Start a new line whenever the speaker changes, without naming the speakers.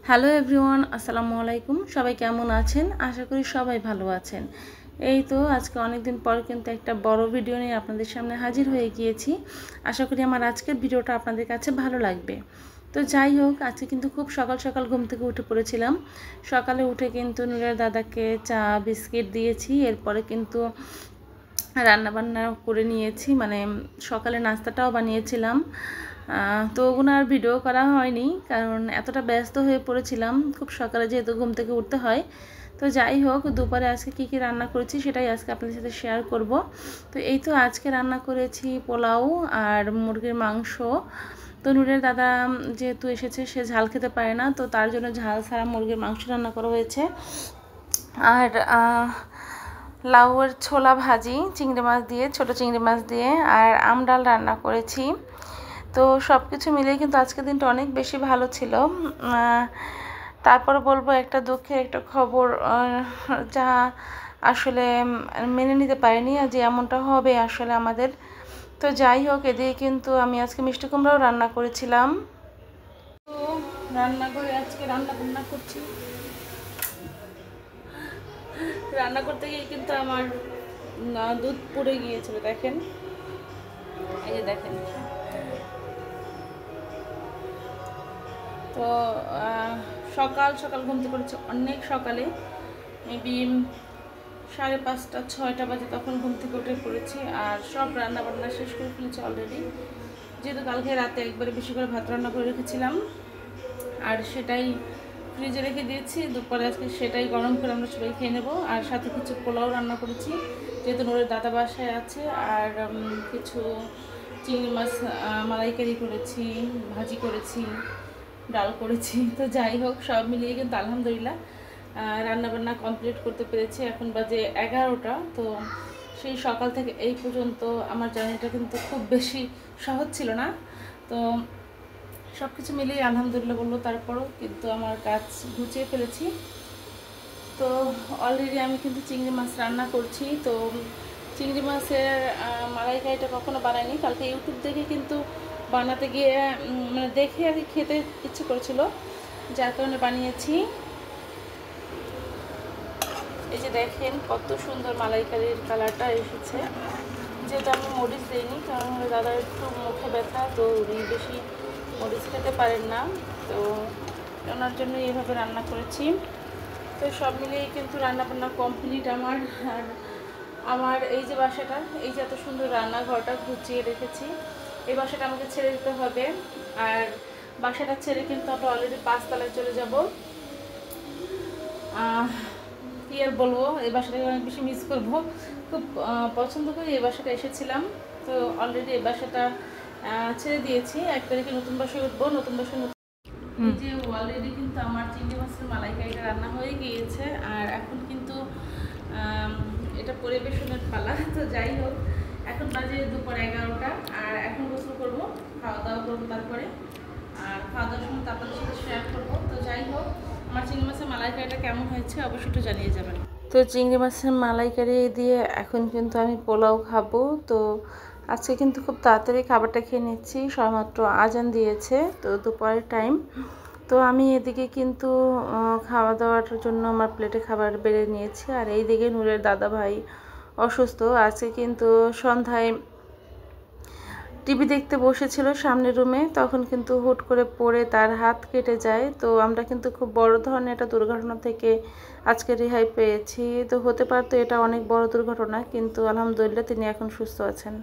Hello everyone, আসসালামু আলাইকুম। সবাই কেমন আছেন? আশা করি সবাই ভালো আছেন। এই তো আজকে অনেক দিন পর কিন্তু একটা বড় ভিডিও নিয়ে আপনাদের সামনে হাজির হয়ে গিয়েছি। আশা করি আমার আজকের ভিডিওটা আপনাদের কাছে ভালো লাগবে। তো যাই হোক, আজকে কিন্তু খুব সকাল সকাল ঘুম থেকে উঠে পড়েছিলাম। সকালে উঠে কিন্তু নুরের দাদাকে চা বিস্কিট দিয়েছি। এরপরে কিন্তু রান্নাবান্না করে নিয়েছি, মানে সকালে নাস্তাটাও বানিয়েছিলাম। তো ওগুলো আর ভিডিও করা হয়নি, কারণ এতটা ব্যস্ত হয়ে পড়েছিলাম খুব সকালে, যেহেতু ঘুম থেকে উঠতে হয়। তো যাই হোক, দুপুরে আজকে কী কী রান্না করেছি সেটাই আজকে আপনাদের সাথে শেয়ার করব। তো এই তো আজকে রান্না করেছি পোলাও আর মুরগির মাংস। তো নুরের দাদা যেহেতু এসেছে, সে ঝাল খেতে পারে না, তো তার জন্য ঝাল ছাড়া মুরগির মাংস রান্না করা হয়েছে। আর লাউয়ের ছোলা ভাজি চিংড়ি মাছ দিয়ে, ছোট চিংড়ি মাছ দিয়ে, আর আম ডাল রান্না করেছি। তো সব কিছু মিলিয়ে কিন্তু আজকের দিনটা অনেক বেশি ভালো ছিল। তারপর বলবো একটা দুঃখের একটা খবর, যা আসলে মেনে নিতে পারিনি যে এমনটা হবে আসলে আমাদের। তো যাই হোক, এদিকে কিন্তু আমি আজকে মিষ্টি কুমড়াও রান্না করেছিলাম। তো রান্নাঘরে আজকে রান্না করছি। রান্না করতে গিয়ে কিন্তু আমার দুধ পুড়ে গিয়েছিল, দেখেন, এই যে দেখেন। তো সকাল সকাল ঘুম থেকে করেছি, অনেক সকালে, মেবি 5:30 6টা বাজে তখন ঘুম থেকে উঠে পড়েছি। আর সব রান্না বান্না শেষ করে ফেলেছি অলরেডি, যেহেতু কালকে রাতে একবারে বেশি করে ভাত রান্না করে রেখেছিলাম, আর সেটাই ফ্রিজে রেখে দিয়েছি। দুপুরে আজকে সেটাই গরম করে আমরা সবাই খেয়ে নেবো। আর সাথে কিছু পোলাও রান্না করেছি, যেহেতু নুরের দাদা বাসায় আছে। আর কিছু চিংড়ি মাছ মালাইকারি করেছি, ভাজি করেছি, ডাল করেছি। তো যাই হোক, সব মিলিয়ে কিন্তু আলহামদুলিল্লাহ রান্নাবান্না কমপ্লিট করতে পেরেছি। এখন বাজে 11টা। তো সেই সকাল থেকে এই পর্যন্ত আমার জার্নিটা কিন্তু খুব বেশি সহজ ছিল না। তো সব কিছু মিলিয়ে আলহামদুলিল্লাহ বলবো, তারপরও কিন্তু আমার কাজ গুছিয়ে ফেলেছি। তো অলরেডি আমি কিন্তু চিংড়ি মাছ রান্না করছি। তো চিংড়ি মাছের মালাইকারিটা কখনো বানাইনি, কালকে ইউটিউব দেখে কিন্তু বানাতে গিয়ে মানে দেখে আর কি খেতে ইচ্ছে করেছিল, যার কারণে বানিয়েছি। এই যে দেখেন কত সুন্দর মালাইকারির কালারটা এসেছে। যেহেতু আমি মরিচ দিইনি, কারণ দাদা একটু মুখে ব্যথা, তো উনি বেশি মরিচ খেতে পারেন না, তো ওনার জন্য এইভাবে রান্না করেছি। তো সব মিলিয়ে কিন্তু রান্নাবান্না কমপ্লিট আমার। আর আমার এই যে বাসাটা, এই যে এত সুন্দর রান্নাঘরটা গুছিয়ে রেখেছি, এই বাসাটা আমাকে ছেড়ে দিতে হবে। আর বাসাটা ছেড়ে কিন্তু আমরা অলরেডি 5 তলায় চলে যাব। কী আর বলবো, এই বাসাটাকে অনেক বেশি মিস করবো, খুব পছন্দ করে এই বাসাটা এসেছিলাম। তো অলরেডি এই বাসাটা ছেড়ে দিয়েছি, 1 তারিখে নতুন বাসায় উঠবো। নতুন বাসায় এই যে অলরেডি কিন্তু আমার চিংড়ি মাছের মালাইকারিটা রান্না হয়ে গিয়েছে, আর এখন কিন্তু এটা পরিবেশনের পালা। তো যাই হোক, এখন বাজে দুপুর 11টা, আর এখন গোসল করবো, খাওয়া দাওয়া করবো, তারপরে আর খাওয়া দাওয়ার সময় আপনাদের সাথে শেয়ার করবো। তো যাই হোক, আমার চিংড়ি মাছের মালাইকারিটা কেমন হয়েছে অবশ্যই একটু জানিয়ে যাবেন। তো চিংড়ি মাছের মালাইকারি দিয়ে এখন কিন্তু আমি পোলাও খাবো। তো আজকে কিন্তু খুব তাড়াতাড়ি খাবারটা খেয়ে নিচ্ছি, সবেমাত্র আজান দিয়েছে, তো দুপুরের টাইম। তো আমি এদিকে কিন্তু খাওয়া দাওয়ার জন্য আমার প্লেটে খাবার বেড়ে নিয়েছি। আর এই দিকে নূরের দাদা ভাই অসুস্থ, আজকে কিন্তু সন্ধ্যায় টিভি দেখতে বসেছিল সামনের রুমে, তখন কিন্তু হুট করে পড়ে তার হাত কেটে যায়। তো আমরা কিন্তু খুব বড় ধরনের একটা দুর্ঘটনা থেকে আজকে রেহাই পেয়েছি। তো হতে পারতো এটা অনেক বড় দুর্ঘটনা, কিন্তু আলহামদুলিল্লাহ তিনি এখন সুস্থ আছেন।